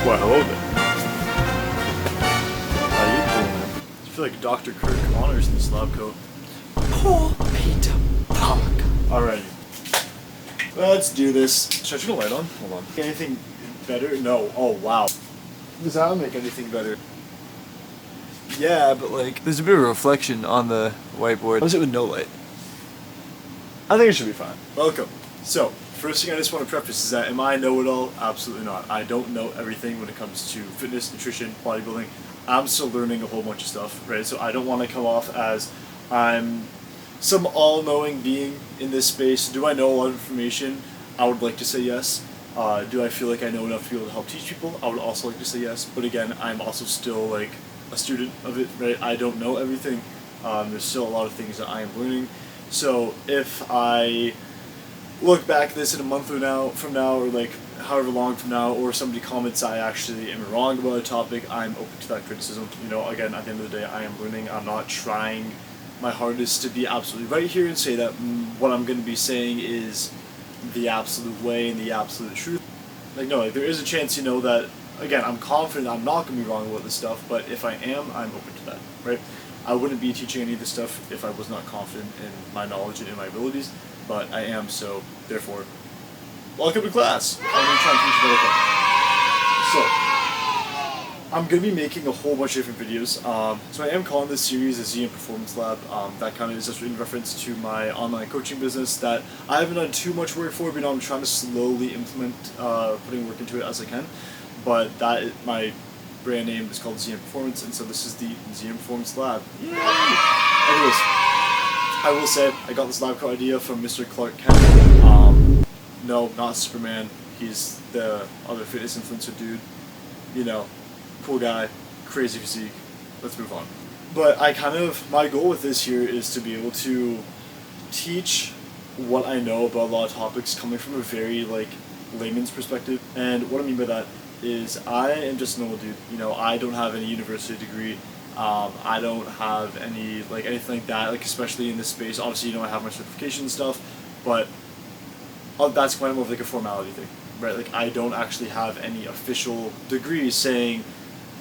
Well, hello there. How you doing? I feel like Dr. Kirk Connors in this lab coat. Poor Peter Parker. Alrighty. Let's do this. Should I turn the light on? Hold on. Anything better? No. Oh, wow. Does that make anything better? Yeah, but like, there's a bit of a reflection on the whiteboard. How is it with no light? I think it should be fine. Welcome. So, first thing I just want to preface is that am I know-it-all? Absolutely not. I don't know everything when it comes to fitness, nutrition, bodybuilding. I'm still learning a whole bunch of stuff, right? So I don't want to come off as I'm some all-knowing being in this space. Do I know a lot of information? I would like to say yes. Do I feel like I know enough to be able to help teach people? I would also like to say yes. But again, I'm also still like a student of it, right? I don't know everything. There's still a lot of things that I am learning. So if I look back at this in a month from now, or like however long from now, or somebody comments I actually am wrong about a topic, I'm open to that criticism. You know, again, at the end of the day, I am learning. I'm not trying my hardest to be absolutely right here and say that what I'm going to be saying is the absolute way and the absolute truth. Like, no, like, there is a chance, you know, that, again, I'm confident I'm not going to be wrong about this stuff, but if I am, I'm open to that, right? I wouldn't be teaching any of this stuff if I was not confident in my knowledge and in my abilities, but I am, so therefore, welcome to class. I'm going to try and teach you better. So, I'm going to be making a whole bunch of different videos. So I am calling this series the ZM Performance Lab. That kind of is just in reference to my online coaching business that I haven't done too much work for, but I'm trying to slowly implement putting work into it as I can. But my brand name is called ZM Performance, and so this is the ZM Performance Lab. Yay! Anyways, I will say I got this lab coat idea from Mr. Clark Kent. No, not Superman. He's the other fitness influencer dude. You know, cool guy, crazy physique. Let's move on. But my goal with this here is to be able to teach what I know about a lot of topics coming from a very like layman's perspective. And what I mean by that is I am just a normal dude. You know, I don't have any university degree. I don't have any anything like that. Like especially in this space. Obviously, you know, I have my certification and stuff, but that's kind of more of like a formality thing, right? Like I don't actually have any official degrees saying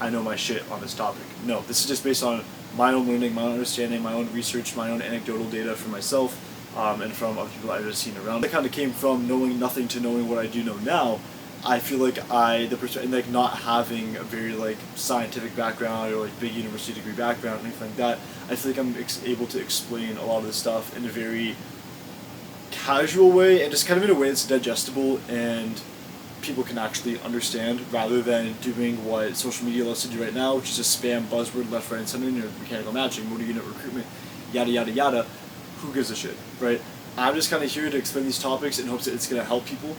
I know my shit on this topic. No, this is just based on my own learning, my own understanding, my own research, my own anecdotal data from myself, and from other people I've just seen around. That kind of came from knowing nothing to knowing what I do know now. I feel like not having a very scientific background or big university degree background or anything like that, I feel like I'm able to explain a lot of this stuff in a very casual way and just kind of in a way that's digestible and people can actually understand, rather than doing what social media loves to do right now, which is just spam buzzword left, right, and center in your mechanical matching, motor unit recruitment, yada yada yada. Who gives a shit, right? I'm just kind of here to explain these topics in hopes that it's going to help people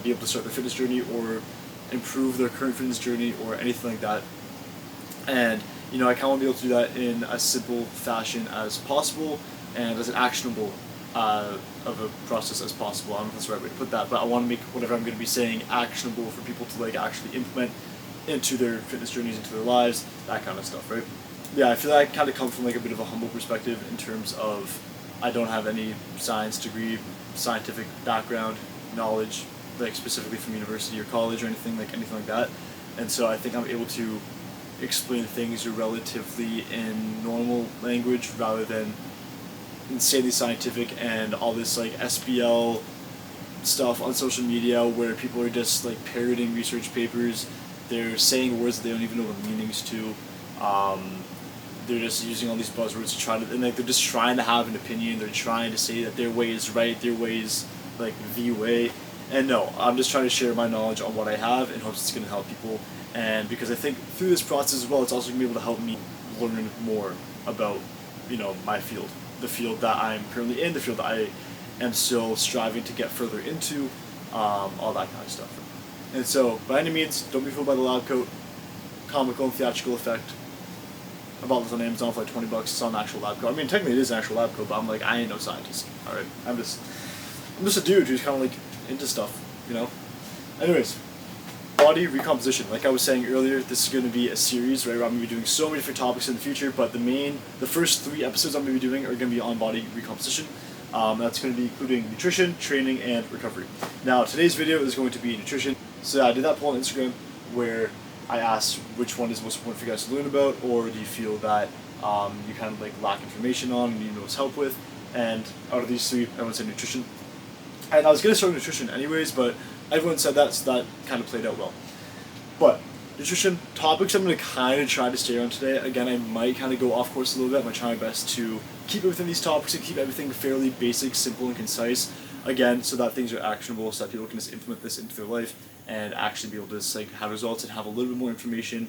be able to start their fitness journey or improve their current fitness journey or anything like that. And you know, I kind of want to be able to do that in as simple fashion as possible and as an actionable of a process as possible. I don't know if that's the right way to put that, but I want to make whatever I'm going to be saying actionable for people to actually implement into their fitness journeys, into their lives, that kind of stuff, right? Yeah, I feel like I kind of come from a bit of a humble perspective in terms of I don't have any science degree, scientific background, knowledge, specifically from university or college or anything like that, and so I think I'm able to explain things relatively in normal language rather than insanely scientific and all this SBL stuff on social media where people are just parroting research papers. They're saying words that they don't even know the meanings to. They're just using all these buzzwords to try to, and they're just trying to have an opinion. They're trying to say that their way is right, their way is the way. And no, I'm just trying to share my knowledge on what I have in hopes it's going to help people. And because I think through this process as well, it's also going to be able to help me learn more about, my field. The field that I'm currently in, the field that I am still striving to get further into, all that kind of stuff. And so, by any means, don't be fooled by the lab coat. Comical and theatrical effect. I bought this on Amazon for $20. It's on an actual lab coat. I mean, technically it is an actual lab coat, but I'm I ain't no scientist. All right, I'm just a dude who's kind of into stuff, Anyways, body recomposition. Like I was saying earlier, this is going to be a series, right, where I'm going to be doing so many different topics in the future, but the first 3 episodes I'm going to be doing are going to be on body recomposition. That's going to be including nutrition, training, and recovery. Now, today's video is going to be nutrition. So yeah, I did that poll on Instagram. where I asked which one is most important for you guys to learn about, or do you feel that you kind of like lack information on and need most help with. And out of these three, everyone said nutrition. And I was going to start with nutrition anyways, but everyone said that, so that kind of played out well. But nutrition topics I'm going to kind of try to stay on today. Again, I might kind of go off course a little bit. I'm going to try my best to keep it within these topics and keep everything fairly basic, simple, and concise. Again, so that things are actionable, so that people can just implement this into their life and actually be able to just like have results and have a little bit more information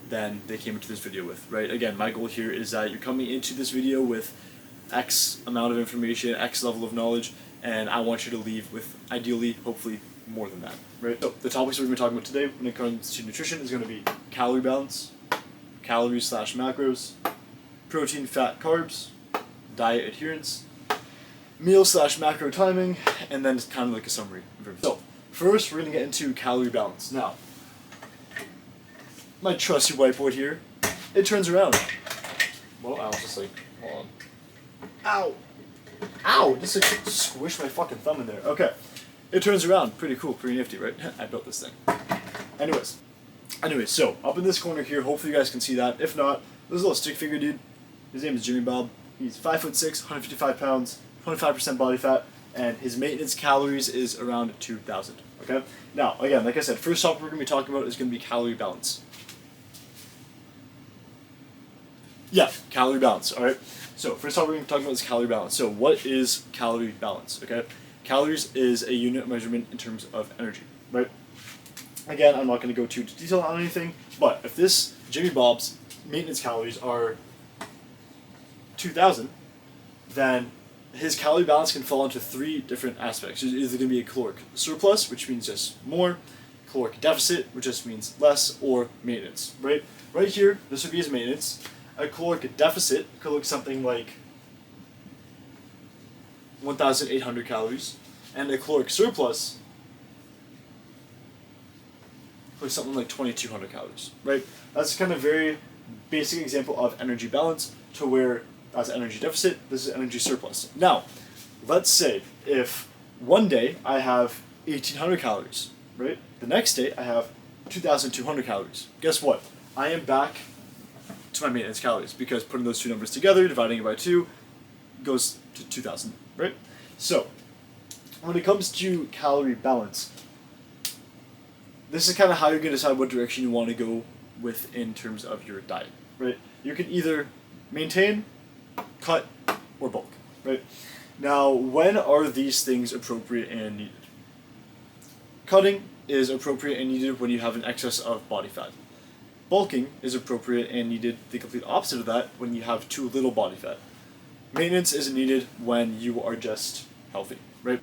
than they came into this video with, right? Again, my goal here is that you're coming into this video with X amount of information, X level of knowledge, and I want you to leave with, ideally, hopefully, more than that, right? So, the topics we're going to be talking about today when it comes to nutrition is going to be calorie balance, calories / macros, protein, fat, carbs, diet adherence, meal / macro timing, and then kind of like a summary. So, first, we're going to get into calorie balance. Now, my trusty whiteboard here, it turns around. Well, I was just like, hold on. Ow! Ow! Just like squish my fucking thumb in there. Okay. It turns around. Pretty cool, pretty nifty, right? I built this thing. Anyways, so up in this corner here, hopefully you guys can see that. If not, there's a little stick figure dude. His name is Jimmy Bob. He's 5'6", 155 pounds, 25% body fat, and his maintenance calories is around 2,000. Okay? Now, again, like I said, first topic we're going to be talking about is going to be calorie balance. Yeah, calorie balance, alright? So, first topic we're going to talk about is calorie balance. So, what is calorie balance, okay? Calories is a unit of measurement in terms of energy, right? Again, I'm not going to go too into detail on anything, but if this Jimmy Bob's maintenance calories are 2,000, then his calorie balance can fall into three different aspects. There's either going to be a caloric surplus, which means just more, caloric deficit, which just means less, or maintenance, right? Right here, this would be his maintenance. A caloric deficit could look something like 1,800 calories, and a caloric surplus looks something like 2,200 calories, right? That's kind of very basic example of energy balance, to where that's energy deficit, this is energy surplus. Now, let's say if one day I have 1,800 calories, right? The next day I have 2,200 calories. Guess what? I am back to my maintenance calories, because putting those two numbers together, dividing it by 2, goes to 2,000, right? So, when it comes to calorie balance, this is kind of how you're going to decide what direction you want to go with in terms of your diet, right? You can either maintain, cut, or bulk, right? Now, when are these things appropriate and needed? Cutting is appropriate and needed when you have an excess of body fat. Bulking is appropriate and needed, the complete opposite of that, when you have too little body fat. Maintenance is needed when you are just healthy, right?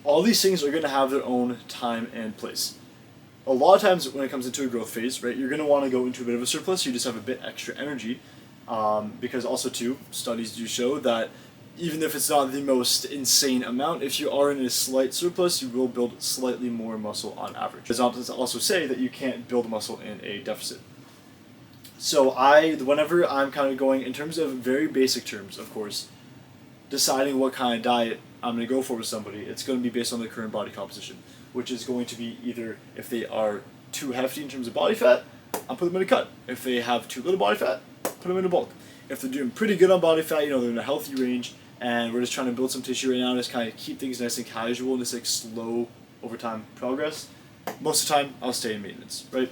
All these things are going to have their own time and place. A lot of times when it comes into a growth phase, right, you're going to want to go into a bit of a surplus, so you just have a bit extra energy, because also too, studies do show that even if it's not the most insane amount, if you are in a slight surplus, you will build slightly more muscle on average. It's not to also say that you can't build muscle in a deficit. So whenever I'm kind of going, in terms of very basic terms, of course, deciding what kind of diet I'm going to go for with somebody, it's going to be based on their current body composition, which is going to be either if they are too hefty in terms of body fat, I'll put them in a cut. If they have too little body fat, put them in a bulk. If they're doing pretty good on body fat, they're in a healthy range, and we're just trying to build some tissue right now, just kind of keep things nice and casual, and just like slow over time progress, most of the time I'll stay in maintenance, right?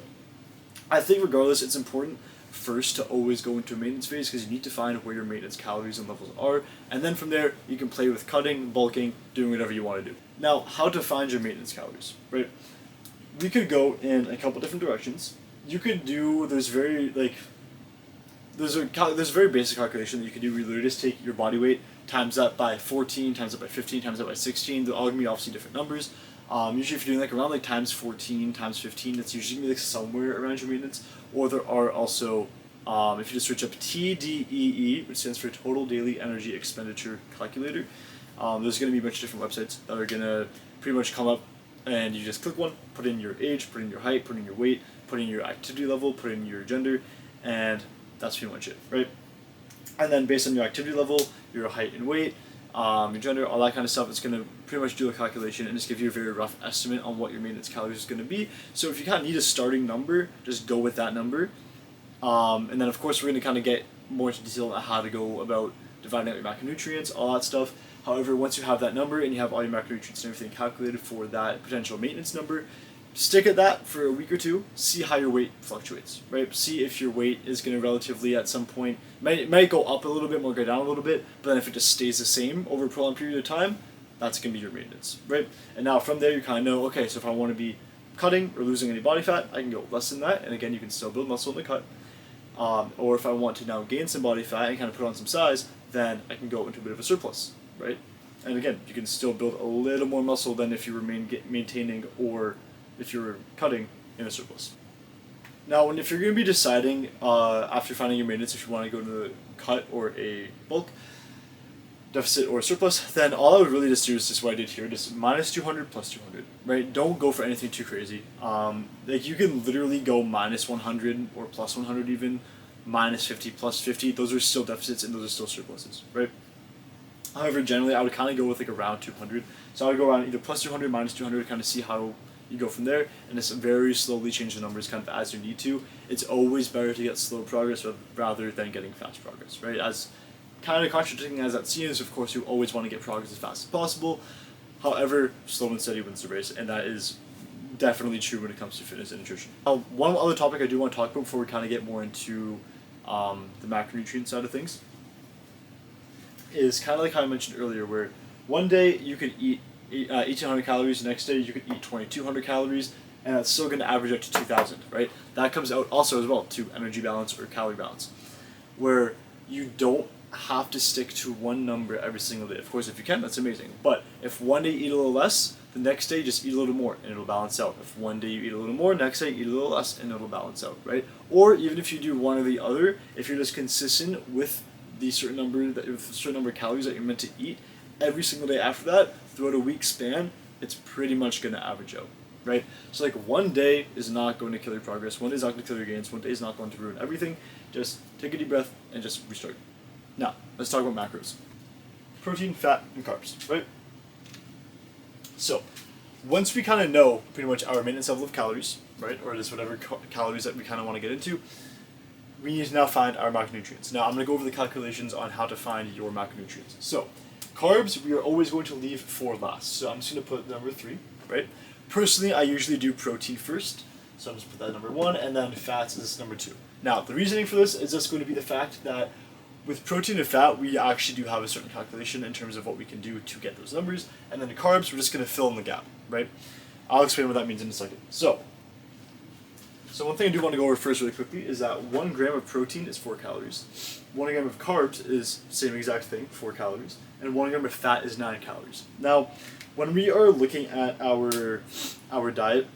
I think regardless, it's important first to always go into a maintenance phase, because you need to find where your maintenance calories and levels are, and then from there you can play with cutting, bulking, doing whatever you want to do. Now, how to find your maintenance calories, right? We could go in a couple different directions. You could do, there's a very basic calculation that you can do. You literally just take your body weight, times that by 14, times that by 15, times that by 16. They're all going to be obviously different numbers. Usually if you're doing around times 14, times 15, that's usually going to be somewhere around your maintenance. Or there are also, if you just search up TDEE, which stands for Total Daily Energy Expenditure Calculator, there's going to be a bunch of different websites that are going to pretty much come up, and you just click one, put in your age, put in your height, put in your weight, put in your activity level, put in your gender, and that's pretty much it, right? And then based on your activity level, your height and weight, your gender, all that kind of stuff, it's going to pretty much do a calculation and just give you a very rough estimate on what your maintenance calories is going to be. So if you kind of need a starting number, just go with that number. And then of course we're going to kind of get more into detail on how to go about dividing out your macronutrients, all that stuff. However, once you have that number and you have all your macronutrients and everything calculated for that potential maintenance number, stick at that for a week or two, see how your weight fluctuates, right? See if your weight is going to relatively at some point, might go up a little bit, might go down a little bit, but then if it just stays the same over a prolonged period of time, that's going to be your maintenance, right? And now from there you kind of know, okay, so if I want to be cutting or losing any body fat, I can go less than that, and again, you can still build muscle in the cut. Or if I want to now gain some body fat and kind of put on some size, then I can go into a bit of a surplus, right? And again, you can still build a little more muscle than if you were maintaining or if you were cutting in a surplus. Now, if you're going to be deciding after finding your maintenance if you want to go to a cut or a bulk deficit or surplus, then all I would really just do is just what I did here, just minus 200 plus 200, right? Don't go for anything too crazy. Like you can literally go minus 100 or plus 100 even, minus 50 plus 50. Those are still deficits and those are still surpluses, right? However, generally I would kind of go with like around 200. So I would go around either plus 200, minus 200, kind of see how you go from there, and just very slowly change the numbers kind of as you need to. It's always better to get slow progress rather than getting fast progress, right? As kind of contradicting as that seems, of course, you always want to get progress as fast as possible. However, slow and steady wins the race, and that is definitely true when it comes to fitness and nutrition. One other topic I do want to talk about before we kind of get more into the macronutrient side of things is kind of like how I mentioned earlier, where one day you could eat 1,800 calories, the next day you could eat 2,200 calories, and that's still going to average out to 2,000, right? That comes out also as well to energy balance or calorie balance, where you don't have to stick to one number every single day. Of course, if you can, that's amazing. But if one day you eat a little less, the next day just eat a little more and it'll balance out. If one day you eat a little more, next day you eat a little less and it'll balance out, right? Or even if you do one or the other, if you're just consistent with the certain number of calories that you're meant to eat every single day after that, throughout a week span, it's pretty much going to average out, right? So like one day is not going to kill your progress, one day is not going to kill your gains, one day is not going to ruin everything. Just take a deep breath and just restart. Now, let's talk about macros. Protein, fat, and carbs, right? So, once we kind of know pretty much our maintenance level of calories, right, or just whatever calories that we kind of want to get into, we need to now find our macronutrients. Now, I'm going to go over the calculations on how to find your macronutrients. So, carbs, we are always going to leave for last. So, I'm just going to put number 3, right? Personally, I usually do protein first. So, I'm just put that number 1, and then fats is number 2. Now, the reasoning for this is just going to be the fact that with protein and fat, we actually do have a certain calculation in terms of what we can do to get those numbers, and then the carbs, we're just going to fill in the gap, right? I'll explain what that means in a second. So one thing I do want to go over first really quickly is that 1 gram of protein is 4 calories. 1 gram of carbs is same exact thing, 4 calories, and 1 gram of fat is 9 calories. Now, when we are looking at our diet,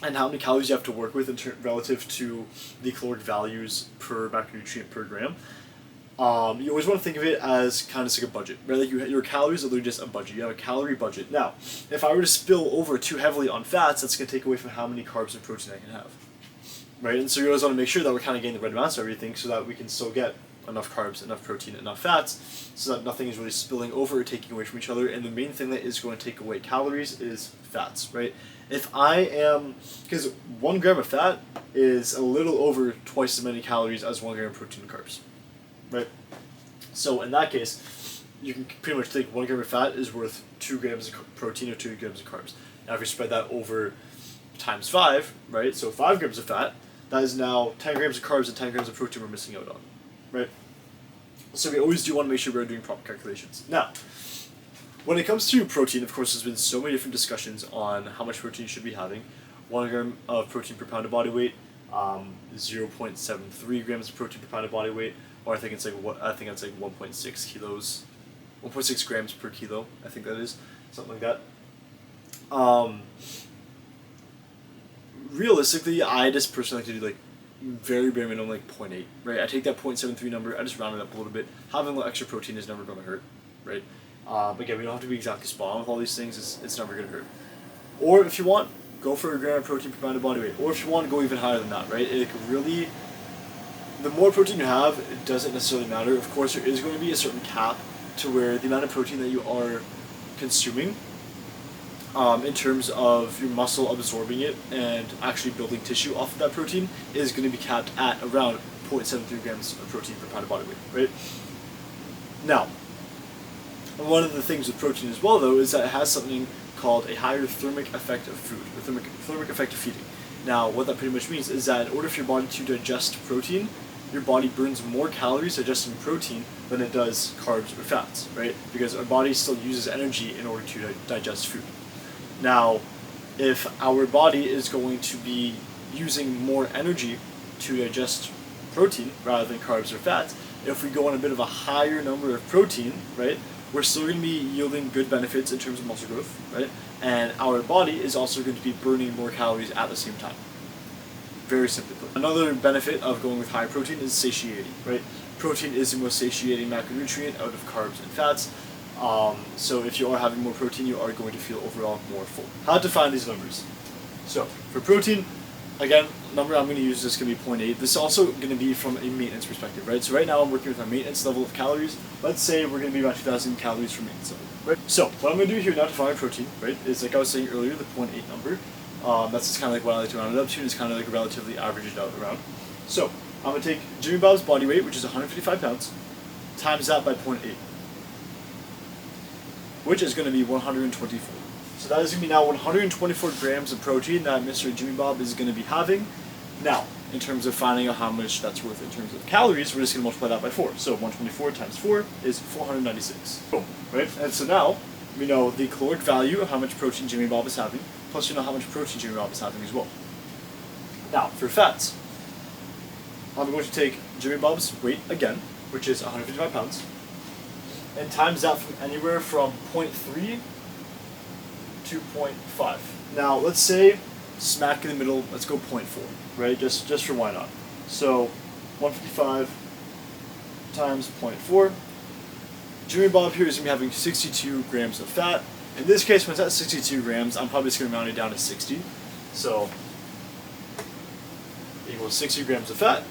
and how many calories you have to work with relative to the caloric values per macronutrient per gram, you always want to think of it as kind of like a budget, right? Like your calories are literally just a budget. You have a calorie budget. Now, if I were to spill over too heavily on fats, that's going to take away from how many carbs and protein I can have, right? And so you always want to make sure that we're kind of getting the right amounts of everything so that we can still get enough carbs, enough protein, enough fats, so that nothing is really spilling over or taking away from each other. And the main thing that is going to take away calories is fats, right? If I am, because 1 gram of fat is a little over twice as many calories as 1 gram of protein and carbs, right? So in that case, you can pretty much think 1 gram of fat is worth 2 grams of protein or 2 grams of carbs. Now if you spread that over times 5, right? So 5 grams of fat, that is now 10 grams of carbs and 10 grams of protein we're missing out on, right? So we always do want to make sure we're doing proper calculations. Now, when it comes to protein, of course, there's been so many different discussions on how much protein you should be having. 1 gram of protein per pound of body weight, 0.73 grams of protein per pound of body weight, or I think it's like 1.6 kilos, 1.6 grams per kilo. I think that is something like that. Realistically, I just personally like to do like very bare minimum, like 0.8, right? I take that 0.73 number, I just round it up a little bit. Having a little extra protein is never going to hurt, right? But again, we don't have to be exactly spot on with all these things. It's never going to hurt. Or if you want, go for a gram of protein per pound of body weight. Or if you want to go even higher than that, right? It really, the more protein you have, it doesn't necessarily matter. Of course, there is going to be a certain cap to where the amount of protein that you are consuming in terms of your muscle absorbing it and actually building tissue off of that protein is going to be capped at around 0.73 grams of protein per pound of body weight, right? Now, one of the things with protein as well, though, is that it has something called a higher thermic effect of food, or thermic effect of feeding. Now, what that pretty much means is that in order for your body to digest protein, your body burns more calories digesting protein than it does carbs or fats, right? Because our body still uses energy in order to digest food. Now, if our body is going to be using more energy to digest protein rather than carbs or fats, if we go on a bit of a higher number of protein, right, we're still going to be yielding good benefits in terms of muscle growth, right? And our body is also going to be burning more calories at the same time. Very simply put. Another benefit of going with high protein is satiating, right? Protein is the most satiating macronutrient out of carbs and fats. So if you are having more protein, you are going to feel overall more full. How to find these numbers? So for protein, again, number I'm going to use is going to be 0.8. This is also going to be from a maintenance perspective, right? So right now I'm working with our maintenance level of calories. Let's say we're going to be about 2,000 calories for maintenance level, right? So what I'm going to do here now to find protein, right, is like I was saying earlier, the 0.8 number. That's just kind of like what I like to round it up to, and it's kind of like relatively averaged out around. So I'm going to take Jimmy Bob's body weight, which is 155 pounds, times that by 0.8. Which is going to be 124. So that is going to be now 124 grams of protein that Mr. Jimmy Bob is going to be having. Now, in terms of finding out how much that's worth in terms of calories, we're just going to multiply that by 4. So 124 times 4 is 496. Boom. Right? And so now, we know the caloric value of how much protein Jimmy Bob is having, plus we know how much protein Jimmy Bob is having as well. Now, for fats, I'm going to take Jimmy Bob's weight again, which is 155 pounds, and times that from anywhere from 0.3 to 0.5. Now, let's say smack in the middle, let's go 0.4, right? Just for why not. So 155 times 0.4. Jimmy Bob here is going to be having 62 grams of fat. In this case, when it's at 62 grams, I'm probably just going to round it down to 60. So equals 60 grams of fat.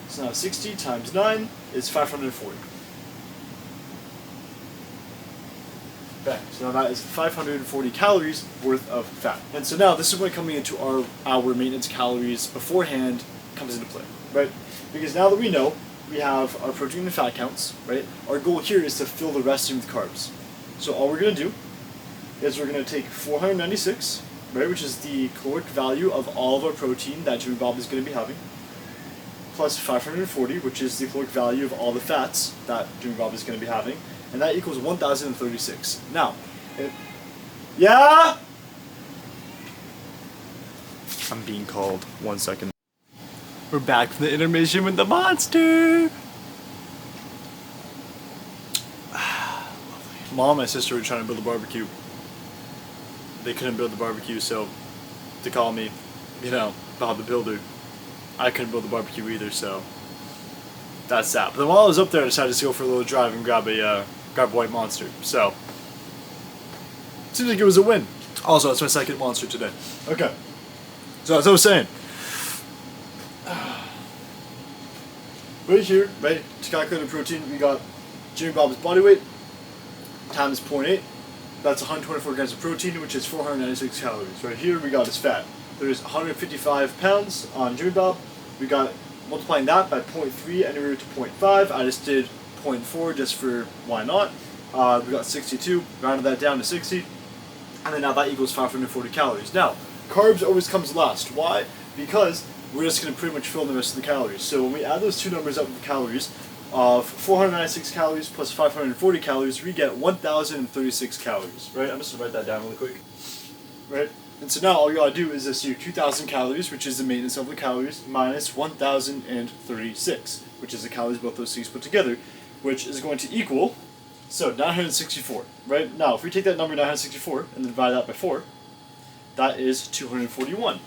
So now 60 times 9 is 540. Okay, so now that is 540 calories worth of fat. And so now this is when coming into our maintenance calories beforehand comes into play, right? Because now that we know we have our protein and fat counts, right? Our goal here is to fill the rest in with carbs. So all we're going to do is we're going to take 496, right, which is the caloric value of all of our protein that Jimmy Bob is going to be having, plus 540, which is the caloric value of all the fats that Jimmy Bob is going to be having, and that equals 1,036. Now, yeah? I'm being called. 1 second. We're back from the intermission with the monster! Mom and my sister were trying to build a barbecue. They couldn't build the barbecue, so they called me, Bob the Builder. I couldn't build the barbecue either, so that's that. But then while I was up there, I decided to go for a little drive and grab a white monster. So, seems like it was a win. Also, it's my second monster today. Okay. So as I was saying, right here, right, to calculate the protein, we got Jimmy Bob's body weight times 0.8. That's 124 grams of protein, which is 496 calories. Right here, we got his fat. There's 155 pounds on Jimmy Bob. We got multiplying that by 0.3 anywhere to 0.5. I just did 0.4 just for why not. We got 62, rounded that down to 60, and then now that equals 540 calories. Now, carbs always comes last. Why? Because we're just going to pretty much fill the rest of the calories. So when we add those two numbers up with the calories, of 496 calories plus 540 calories, we get 1,036 calories, right? I'm just going to write that down really quick, right? And so now all you gotta do is just do 2,000 calories, which is the maintenance of the calories, minus 1,036, which is the calories both those things put together, which is going to equal, so 964, right? Now, if we take that number 964 and then divide that by 4, that is 241,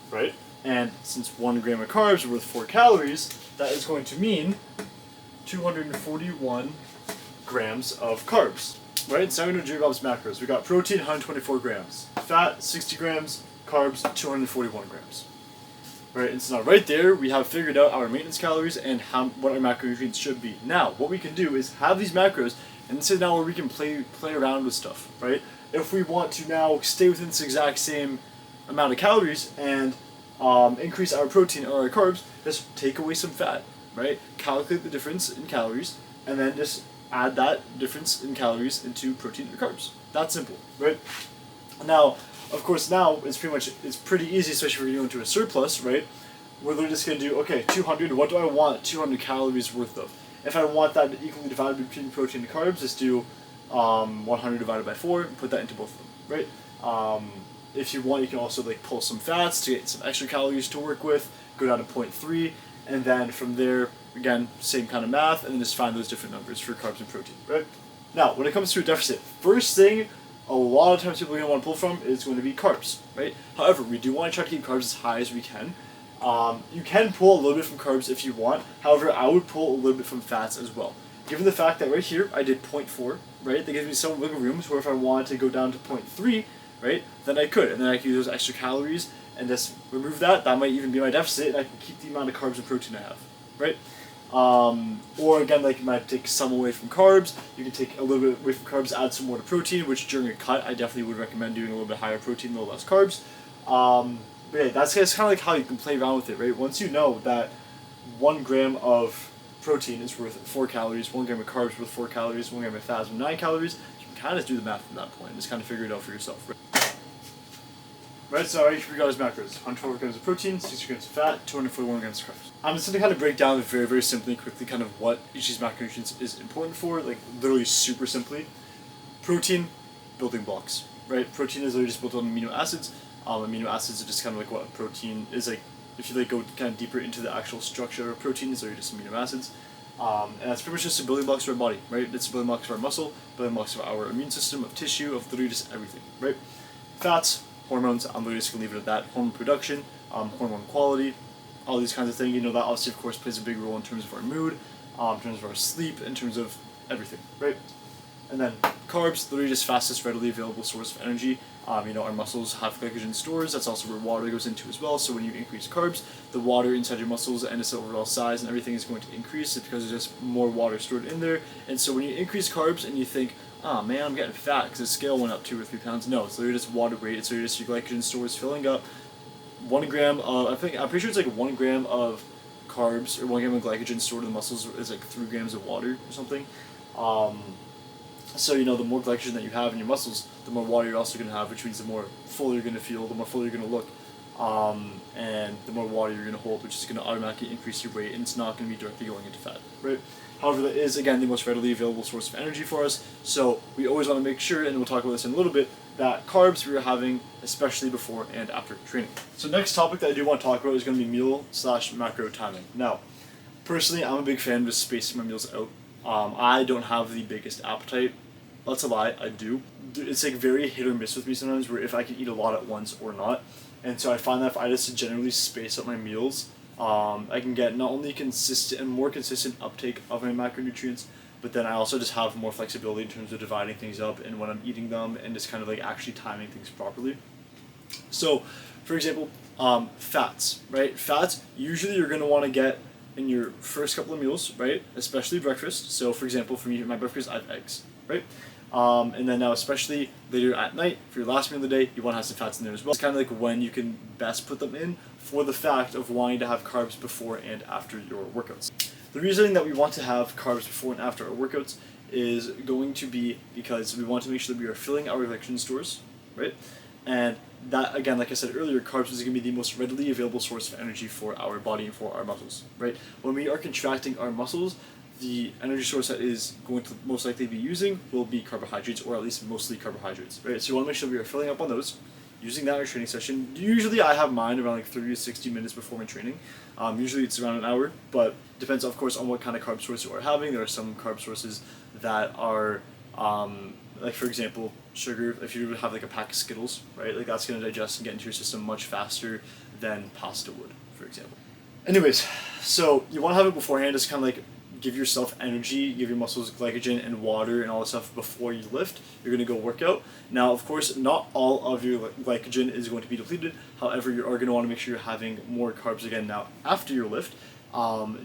right? And since 1 gram of carbs is worth 4 calories, that is going to mean 241 grams of carbs. Right, so now we know Jimmy Bob's macros. We got protein, 124 grams. Fat, 60 grams. Carbs, 241 grams. Right, and so now right there, we have figured out our maintenance calories and what our macronutrients should be. Now, what we can do is have these macros And this is now where we can play around with stuff, right? If we want to now stay within this exact same amount of calories and increase our protein or our carbs, just take away some fat, right? Calculate the difference in calories, and then just add that difference in calories into protein or carbs. That's simple, right? Now, of course, now it's pretty easy, especially if you're going to a surplus, right? We're literally just going to do, okay, 200, what do I want 200 calories worth of? If I want that equally divided between protein and carbs, just do 100 divided by 4 and put that into both of them, right? If you want, you can also like pull some fats to get some extra calories to work with, go down to 0.3, and then from there, again, same kind of math, and then just find those different numbers for carbs and protein, right? Now, when it comes to a deficit, first thing a lot of times people are going to want to pull from is going to be carbs, right? However, we do want to try to keep carbs as high as we can. You can pull a little bit from carbs if you want. However, I would pull a little bit from fats as well. Given the fact that right here I did 0.4, right? That gives me some wiggle room, so if I wanted to go down to 0.3, right, then I could. And then I could use those extra calories and just remove that. That might even be my deficit, and I can keep the amount of carbs and protein I have, right? Or again, like you might take some away from carbs. You can take a little bit away from carbs, add some more to protein, which during a cut, I definitely would recommend doing a little bit higher protein, a little less carbs. But yeah, that's kind of like how you can play around with it, right? Once you know that 1 gram of protein is worth 4 calories, 1 gram of carbs is worth 4 calories, 1 gram of fat is worth 9 calories, you can kind of do the math from that point and just kind of figure it out for yourself, right? Right, so each of guys macros: 112 grams of protein, 60 grams of fat, 241 grams of carbs. I'm just going to kind of break down very, very simply and quickly kind of what each of these macronutrients is important for, like literally super simply. Protein, building blocks, right? Protein is literally just built on amino acids. Amino acids are just kind of like what a protein is like. If you like go kind of deeper into the actual structure of proteins, they're just amino acids. And that's pretty much just the building blocks of our body, right? It's the building blocks of our muscle, building blocks of our immune system, of tissue, of literally just everything, right? Fats, hormones, I'm literally just going to leave it at that. Hormone production, hormone quality, all these kinds of things. You know, that obviously, of course, plays a big role in terms of our mood, in terms of our sleep, in terms of everything, right? And then carbs, literally just fastest readily available source of energy. You know, our muscles have glycogen stores. That's also where water goes into as well. So when you increase carbs, the water inside your muscles and its overall size and everything is going to increase. It's because there's just more water stored in there. And so when you increase carbs and you think, oh man, I'm getting fat because the scale went up 2 or 3 pounds. No, it's literally just water weight. It's literally just your glycogen stores filling up. 1 gram of, I'm pretty sure it's like 1 gram of carbs or 1 gram of glycogen stored in the muscles is like 3 grams of water or something. So, you know, the more glycogen that you have in your muscles, the more water you're also going to have, which means the more full you're going to feel, the more full you're going to look, and the more water you're going to hold, which is going to automatically increase your weight, and it's not going to be directly going into fat, right? However, that is, again, the most readily available source of energy for us, so we always want to make sure, and we'll talk about this in a little bit, that carbs we are having, especially before and after training. So next topic that I do want to talk about is going to be meal/macro timing. Now, personally, I'm a big fan of just spacing my meals out. I don't have the biggest appetite. That's a lie, I do. It's like very hit or miss with me sometimes, where if I can eat a lot at once or not. And so I find that if I just generally space out my meals, I can get not only consistent and more consistent uptake of my macronutrients, but then I also just have more flexibility in terms of dividing things up and when I'm eating them and just kind of like actually timing things properly. So, for example, fats, right? Fats, usually you're going to want to get in your first couple of meals, right? Especially breakfast. So, for example, for me, my breakfast, I have eggs, right? And then now, especially later at night, for your last meal of the day, you want to have some fats in there as well. It's kind of like when you can best put them in for the fact of wanting to have carbs before and after your workouts. The reason that we want to have carbs before and after our workouts is going to be because we want to make sure that we are filling our glycogen stores, right? And that, again, like I said earlier, carbs is going to be the most readily available source of energy for our body and for our muscles, right? When we are contracting our muscles, the energy source that is going to most likely be using will be carbohydrates, or at least mostly carbohydrates, right? So you want to make sure we are filling up on those, using that in our training session. Usually I have mine around like 30 to 60 minutes before my training. Usually it's around an hour, but depends, of course, on what kind of carb source you are having. There are some carb sources that are, like for example, sugar. If you have like a pack of Skittles, right, like that's going to digest and get into your system much faster than pasta would, for example. Anyways, so you want to have it beforehand, just kind of like give yourself energy, give your muscles glycogen and water and all that stuff before you lift. You're going to go work out. Now, of course, not all of your glycogen is going to be depleted. However, you are going to want to make sure you're having more carbs again now after your lift,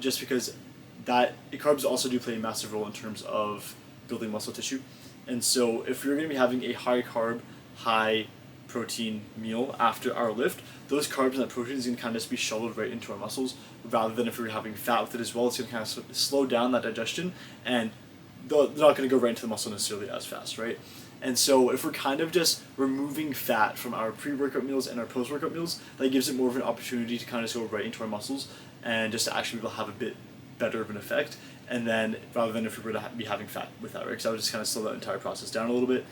just because that carbs also do play a massive role in terms of building muscle tissue. And so if you're going to be having a high carb, high protein meal after our lift, those carbs and that protein is going to kind of just be shuttled right into our muscles, rather than if we were having fat with it as well. It's going to kind of slow down that digestion, and they're not going to go right into the muscle necessarily as fast, right? And so if we're kind of just removing fat from our pre-workout meals and our post-workout meals, that gives it more of an opportunity to kind of go right into our muscles and just to actually be able to have a bit better of an effect. And then rather than if we were to be having fat with that, right? Because I would just kind of slow that entire process down a little bit,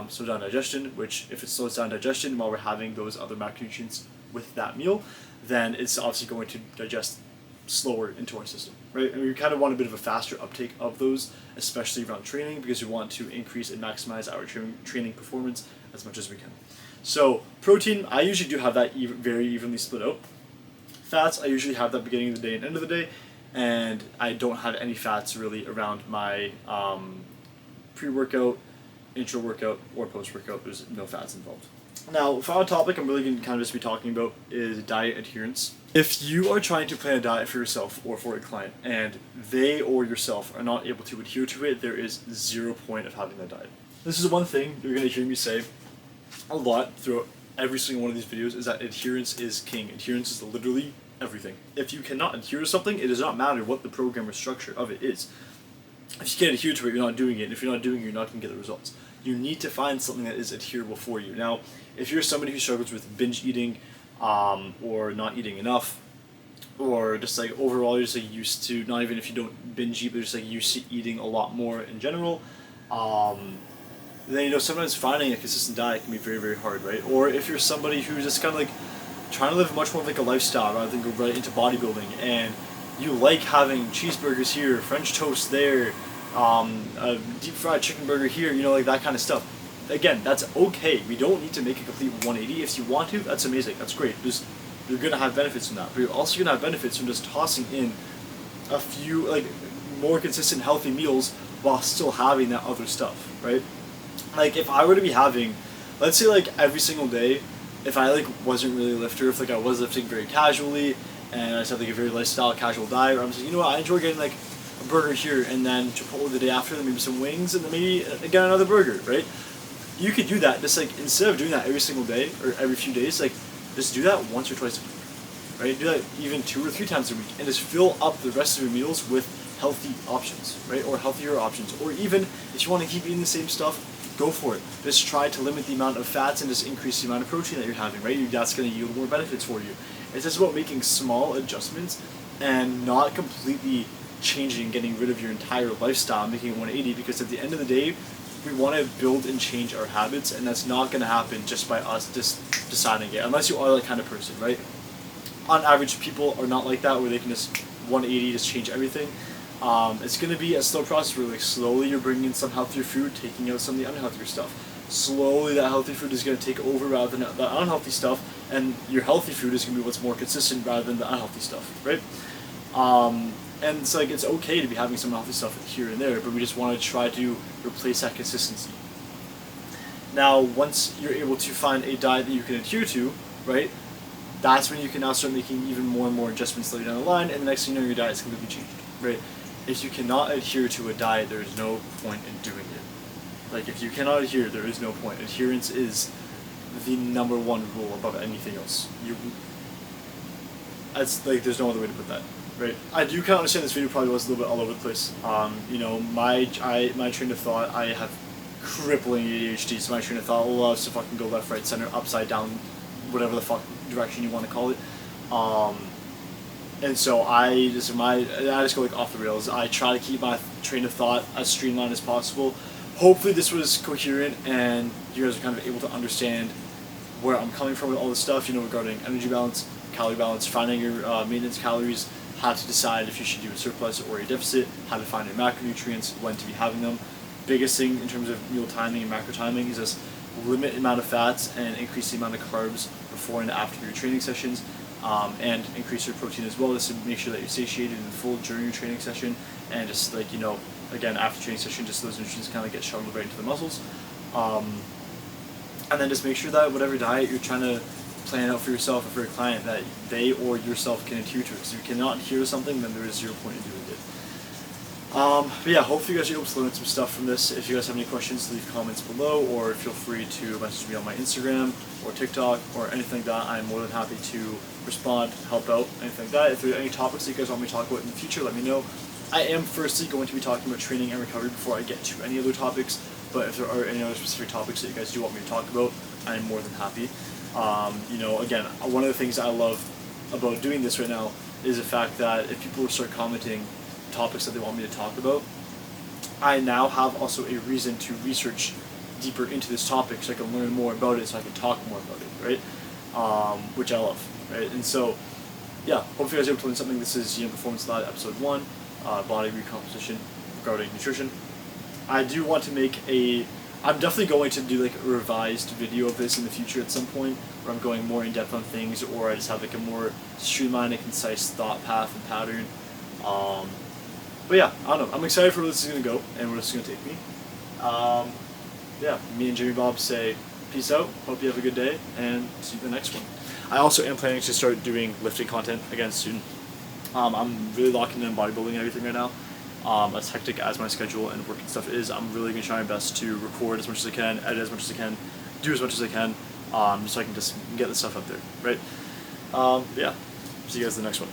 slow down digestion, which if it slows down digestion while we're having those other macronutrients with that meal, then it's obviously going to digest slower into our system, right? And we kind of want a bit of a faster uptake of those, especially around training, because we want to increase and maximize our training performance as much as we can. So protein, I usually do have that very evenly split out. Fats, I usually have that beginning of the day and end of the day, and I don't have any fats really around my pre-workout, intra-workout, or post-workout. There's no fats involved. Now, final topic I'm really going to kind of just be talking about is diet adherence. If you are trying to plan a diet for yourself or for a client, and they or yourself are not able to adhere to it, there is zero point of having that diet. This is one thing you're going to hear me say a lot throughout every single one of these videos, is that adherence is king. Adherence is literally everything. If you cannot adhere to something, it does not matter what the program or structure of it is. If you can't adhere to it, you're not doing it. And if you're not doing it, you're not going to get the results. You need to find something that is adherable for you. Now, if you're somebody who struggles with binge eating, or not eating enough, or just like overall you're just like used to, not even if you don't binge eat, but just like used to eating a lot more in general, then you know sometimes finding a consistent diet can be very, very hard, right? Or if you're somebody who's just kind of like trying to live much more of like a lifestyle rather than go right into bodybuilding, and you like having cheeseburgers here, French toast there, a deep fried chicken burger here, you know, like that kind of stuff. Again, that's okay. We don't need to make a complete 180. If you want to, that's amazing. That's great. You're going to have benefits from that. But you're also going to have benefits from just tossing in a few like more consistent healthy meals while still having that other stuff, right? Like if I were to be having, let's say like every single day, if I like wasn't really a lifter, if like I was lifting very casually and I just had like a very lifestyle casual diet, where I'm saying, you know what, I enjoy getting like a burger here and then Chipotle the day after, then maybe some wings and then maybe again another burger, right? You could do that, just like instead of doing that every single day or every few days, like just do that once or twice a week, right? Do that even 2 or 3 times a week and just fill up the rest of your meals with healthy options, right? Or healthier options. Or even if you want to keep eating the same stuff, go for it. Just try to limit the amount of fats and just increase the amount of protein that you're having, right? That's going to yield more benefits for you. It's just about making small adjustments and not completely changing, getting rid of your entire lifestyle, making it 180, because at the end of the day, we want to build and change our habits, and that's not going to happen just by us just deciding it, unless you are that kind of person, right? On average, people are not like that, where they can just 180, just change everything. It's going to be a slow process where like slowly you're bringing in some healthier food, taking out some of the unhealthier stuff. Slowly that healthy food is going to take over rather than the unhealthy stuff, and your healthy food is going to be what's more consistent rather than the unhealthy stuff, right? And it's like, it's okay to be having some healthy stuff here and there, but we just want to try to replace that consistency. Now, once you're able to find a diet that you can adhere to, right, that's when you can now start making even more and more adjustments later down the line, and the next thing you know, your diet's completely changed, right? If you cannot adhere to a diet, there is no point in doing it. Like, if you cannot adhere, there is no point. Adherence is the #1 rule above anything else. That's like, there's no other way to put that. Right. I do kind of understand this video probably was a little bit all over the place. You know, my train of thought, I have crippling ADHD, so my train of thought loves to fucking go left, right, center, upside down, whatever the fuck direction you want to call it. And so I just go like off the rails. I try to keep my train of thought as streamlined as possible. Hopefully this was coherent and you guys are kind of able to understand where I'm coming from with all this stuff, you know, regarding energy balance, calorie balance, finding your maintenance calories, how to decide if you should do a surplus or a deficit, how to find your macronutrients, when to be having them. Biggest thing in terms of meal timing and macro timing is just limit the amount of fats and increase the amount of carbs before and after your training sessions, and increase your protein as well, just to make sure that you're satiated and full during your training session, and just like, you know, again, after training session, just those nutrients kind of get shuttled right into the muscles. And then just make sure that whatever diet you're trying to plan out for yourself or for your client, that they or yourself can adhere to it. Because if you cannot adhere to something, then there is 0 point in doing it. But yeah, hopefully you guys are able to learn some stuff from this. If you guys have any questions, leave comments below, or feel free to message me on my Instagram or TikTok or anything like that. I'm more than happy to respond, help out, anything like that. If there are any topics that you guys want me to talk about in the future, let me know. I am firstly going to be talking about training and recovery before I get to any other topics, but if there are any other specific topics that you guys do want me to talk about, I'm more than happy. You know, again, one of the things I love about doing this right now is the fact that if people start commenting topics that they want me to talk about, I now have also a reason to research deeper into this topic so I can learn more about it, so I can talk more about it, right? Which I love, right? And so, yeah, hopefully you guys are able to learn something. This is Performance Lab Episode 1, Body Recomposition regarding nutrition. I do want to make I'm definitely going to do like a revised video of this in the future at some point, where I'm going more in depth on things, or I just have like a more streamlined and concise thought path and pattern. But yeah, I don't know. I'm excited for where this is going to go and where this is going to take me. Yeah, me and Jimmy Bob say peace out. Hope you have a good day, and see you in the next one. I also am planning to start doing lifting content again soon. I'm really locking in bodybuilding and everything right now. As hectic as my schedule and work and stuff is, I'm really going to try my best to record as much as I can, edit as much as I can, do as much as I can, so I can just get the stuff up there, right? Yeah, see you guys in the next one.